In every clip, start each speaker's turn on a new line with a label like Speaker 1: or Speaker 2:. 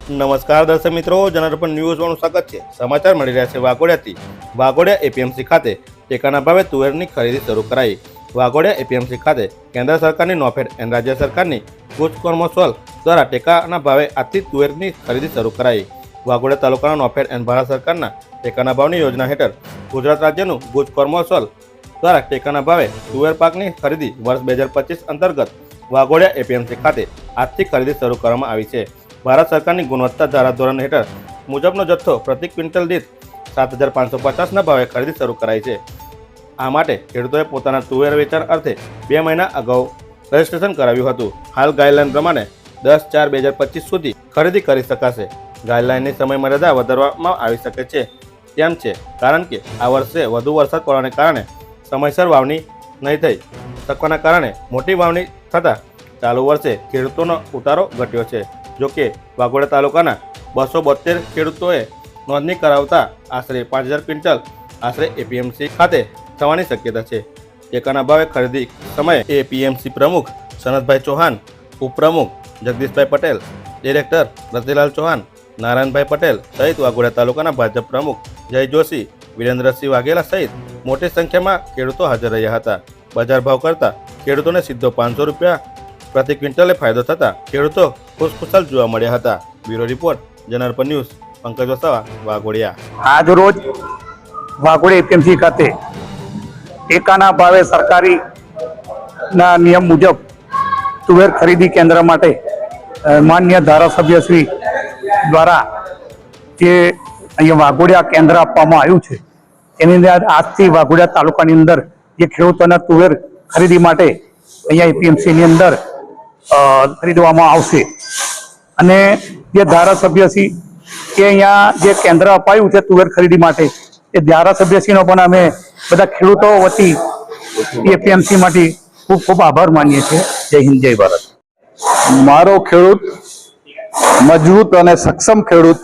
Speaker 1: નમસ્કાર દર્શક મિત્રો, જનરપન ન્યૂઝમાં સ્વાગત છે। સમાચાર મળી રહ્યા છે વાઘોડિયાથી। વાઘોડિયા એપીએમસી ખાતે ટેકાના ભાવે તુવેરની ખરીદી શરૂ કરાઈ। વાઘોડિયા એપીએમસી ખાતે કેન્દ્ર સરકારની નોફેડ અને રાજ્ય સરકારની ગુજ કોર્મોસોલ દ્વારા ટેકાના ભાવે આજથી તુવેરની ખરીદી શરૂ કરાઈ। વાઘોડિયા તાલુકાના નોફેડ અને ભારત સરકારના ટેકાના ભાવની યોજના હેઠળ ગુજરાત રાજ્યનું ગુજ કોર્મોસોલ દ્વારા ટેકાના ભાવે તુવેર પાકની ખરીદી વર્ષ 2025 અંતર્ગત વાઘોડિયા એપીએમસી ખાતે આજથી ખરીદી શરૂ કરવામાં આવી છે। ભારત સરકારની ગુણવત્તા ધારાધોરણ હેઠળ મુજબનો જથ્થો પ્રતિ ક્વિન્ટલ દીઠ 7,550ના ભાવે ખરીદી શરૂ કરાઈ છે। આ માટે ખેડૂતોએ પોતાના તુવેર વેચાણ અર્થે 2 મહિના અગાઉ રજીસ્ટ્રેશન કરાવ્યું હતું। હાલ ગાઈડલાઈન પ્રમાણે 10/4/2025 સુધી ખરીદી કરી શકાશે। ગાઈડલાઈનની સમય મર્યાદા વધારવામાં આવી શકે છે તેમ છે, કારણ કે આ વર્ષે વધુ વરસાદ પડવાને કારણે સમયસર વાવણી નહીં થઈ શકવાના કારણે મોટી વાવણી થતાં ચાલુ વર્ષે ખેડૂતોનો ઉતારો ઘટ્યો છે। જોકે વાઘોડિયા તાલુકાના 272 ખેડૂતોએ નોંધણી કરાવતા આશરે 5,000 ક્વિન્ટલ આશરે એપીએમસી ખાતે થવાની શક્યતા છે। ટેકાના ભાવે ખરીદી સમયે એપીએમસી પ્રમુખ સનતભાઈ ચૌહાણ, ઉપપ્રમુખ જગદીશભાઈ પટેલ, ડિરેક્ટર રતિલાલ ચૌહાણ, નારાયણભાઈ પટેલ સહિત વાઘોડિયા તાલુકાના ભાજપ પ્રમુખ જય જોશી, વિરેન્દ્રસિંહ વાઘેલા સહિત મોટી સંખ્યામાં ખેડૂતો હાજર રહ્યા હતા। બજાર ભાવ કરતાં ખેડૂતોને સીધો 500 રૂપિયા પ્રતિ ક્વિન્ટલે ફાયદો થતાં ખેડૂતો ખુશખુશાલ જોવા મળ્યા હતા। બ્યુરો રિપોર્ટ, જનરપન ન્યૂઝ, પંકજ વસાવા, વાઘોડિયા।
Speaker 2: આજ રોજ વાઘોડિયા એપીએમસી ખાતે ટેકાના ભાવે સરકારી ના નિયમ મુજબ તુવેર ખરીદી કેન્દ્ર માટે માન્ય ધારાસભ્ય શ્રી દ્વારા જે અહીંયા વાઘોડિયા કેન્દ્ર આપવામાં આવ્યું છે, એની અંદર આજથી વાઘોડિયા તાલુકાની અંદર જે ખેડૂતોના તુવેર ખરીદી માટે અહીંયા એપીએમસીની અંદર ખરીદવામાં આવશે। અને જે ધારાસભ્યશ્રી કે અહીંયા જે કેન્દ્ર અપાયું છે તુવેર ખરીદી માટે, એ ધારાસભ્યશ્રીનો પણ અમે બધા ખેડૂતો વતી એપીએમસી માટે ખૂબ ખૂબ આભાર માનીએ છીએ। જય હિન્દ, જય ભારત।
Speaker 3: મારો ખેડૂત મજબૂત અને સક્ષમ ખેડૂત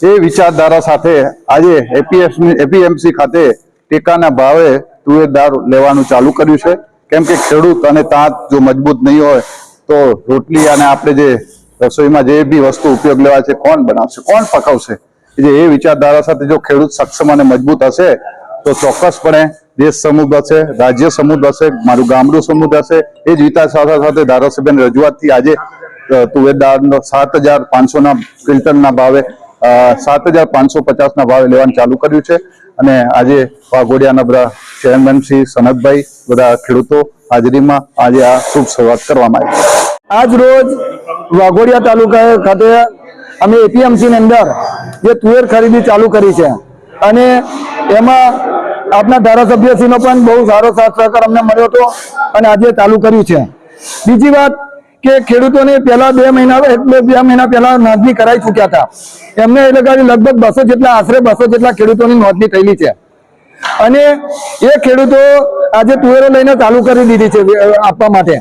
Speaker 3: એ વિચારધારા સાથે આજે એપીએમસી ખાતે ટેકાના ભાવે તુવેર દાળ લેવાનું ચાલુ કર્યું છે। કેમ કે ખેડૂત અને તાંત જો મજબૂત નહીં હોય તો રોટલી અને આપણે જે રસોઈમાં જે બી વસ્તુ ઉપયોગ લેવા છે કોણ બનાવશે, કોણ પકાવશે? જે એ વિચારધારા સાથે જો ખેડૂત સક્ષમ અને મજબૂત હશે તો ચોક્કસપણે દેશ સમૃદ્ધ હશે, રાજ્ય સમૃદ્ધ હશે, મારું ગામડું સમૃદ્ધ હશે। એ જ વિચાર સાથે ધારાસભ્યની રજૂઆતથી આજે તુવેર દાળનો 7,500ના ક્વિન્ટલના ભાવે 7,550ના ભાવે લેવાનું ચાલુ કર્યું છે। અને આજે વાઘોડિયાના બધા ચેરમેન શ્રી સનતભાઈ, બધા ખેડૂતો હાજરીમાં આજે આ શુભ શરૂઆત કરવામાં આવી છે।
Speaker 4: આજ રોજ વાઘોડિયા તાલુકા ખાતે અમે એપીએમસી ની અંદર જે તુવેર ખરીદી ચાલુ કરી છે, અને એમાં આપના ધારાસભ્યશ્રીનો પણ બહુ સારો સાથ સહકાર અમને મળ્યો હતો અને આજે ચાલુ કર્યું છે। બીજી વાત કે ખેડૂતોને પહેલા 2 મહિના પહેલા નોંધણી કરાવી ચૂક્યા હતા, એમને એ લગભગ 200 જેટલા, આશરે 200 જેટલા ખેડૂતોની નોંધણી થયેલી છે। અને એ ખેડૂતો આજે તુવેરો લઈને ચાલુ કરી દીધી છે આપવા માટે,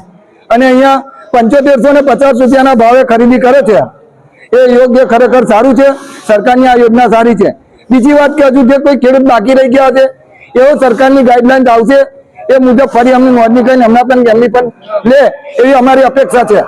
Speaker 4: અને અહીંયા 7550 રૂપિયાના ભાવે ખરીદી કરે છે। એ યોગ્ય ખરેખર સારું છે, સરકારની આ યોજના સારી છે। બીજી વાત કે હજુ જે કોઈ ખેડૂત બાકી રહી ગયા છે એવો સરકારની ગાઈડલાઈન આવશે, એ મુજબ ફરી અમને નોંધણી કરીને હમણાં પણ એમની પણ લે એવી અમારી અપેક્ષા છે।